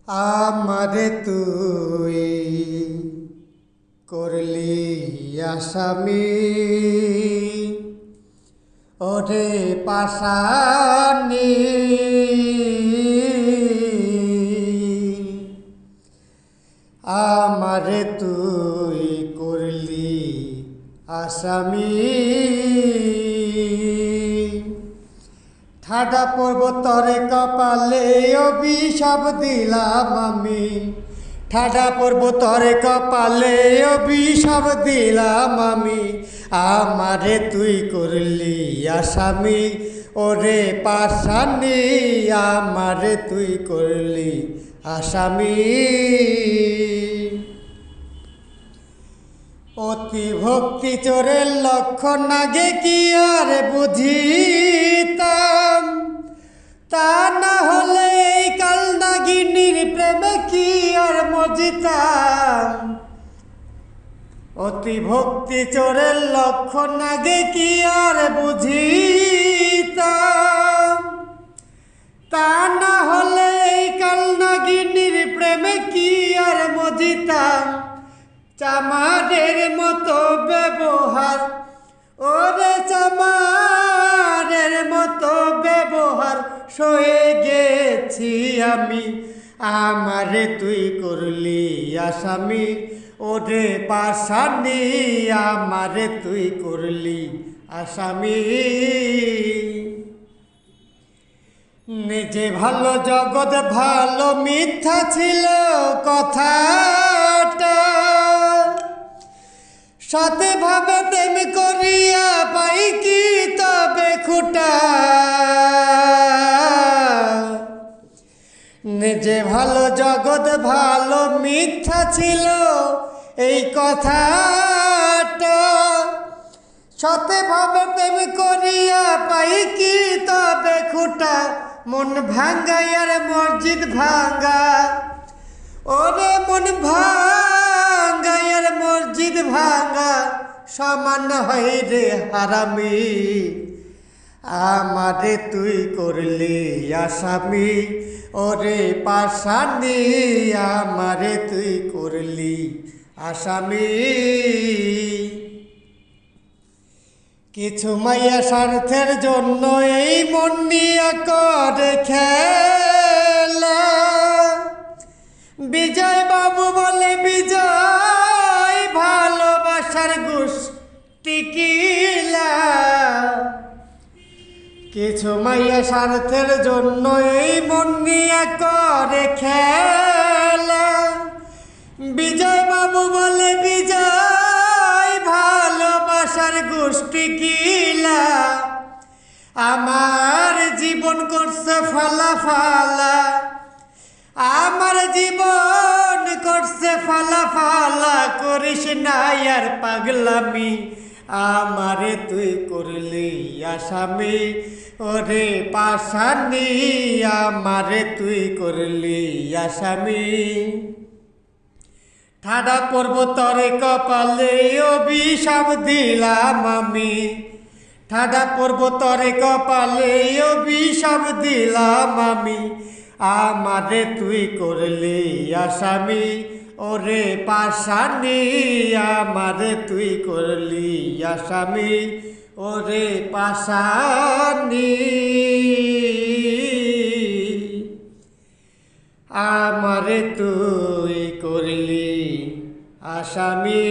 আমারে তুই করলি আসামি, ওরে পাশানি আমারে তুই করলি আসামি। ঠাডা পর্বতরে কপালে অভিশাপ দিলাম আমি, ঠাডা পর্বতরে কপালে অভিশাপ দিলাম আমি। আমারে তুই করলি আসামি, ওরে পাশানি আমারে তুই করলি আসামি। অতি ভক্তি চোরের লক্ষণ আগে কি আর বুঝিতাম, তা না হলে এই কালনাগিনীর প্রেমে কি আর মজিতাম। অতি ভক্তি চোরের লক্ষণ আগে কি আর বুঝিতাম, তা না হলে এই কালনাগিনীর প্রেমে কি আর মজিতাম। চামারের মতো ব্যবহার, ওরে চামারের মতো ব্যবহার সয়ে গেছি আমি। আমারে তুই করলি আসামি, ওরে পাশানি আমারে তুই করলি আসামি। নিজে ভালো জগৎ ভালো মিথ্যা ছিল কথাটা, সাথে ভাবে প্রেম করিয়া পাই কি তবে খুঁটা। নিজে ভালো জগৎ ভালো মিথ্যা ছিল এই কথাটা, সাথে ভাবে প্রেম করিয়া পাই কি তবে খুঁটা। মন ভাঙ্গাইয়ার মসজিদ ভাঙ্গা, ওরে মন ভাঙ্গাইয়ার মসজিদ ভাঙ্গা সমান হয় রে হারামি। আমারে তুই করলি আসামি, ওরে পাশানি আমারে তুই করলি আসামি। কিছু মাইয়া স্বার্থের জন্য এই মন নিয়ে করে খেলা। বিজয় বাবু বলে বিজয় ভালোবাসার গোষ্ঠী কিলা। কিছু মাইয়া স্বার্থের জন্য এই মন নিয়ে করে খেলা। বিজয় বাবু বলে বিজয় ভালোবাসার গোষ্ঠী কিলা। আমার জীবন করছে ফালা ফালা, আমার জীবন করছে ফালা ফালা। করিস না আর পাগলামি, আমারে তুই করলি আসামি, ওরে পাশানি আমারে তুই করলি আসামি। ঠাডা পর্বতরে কপালে অভিশাপ দিলাম আমি, ঠাডা পর্বতরে কপালে অভিশাপ দিলাম আমি। আমারে তুই করলি আসামি, ওরে পাশানি আমারে তুই করলি আসামি, ওরে পাশানি আমারে তুই করলি আসামি।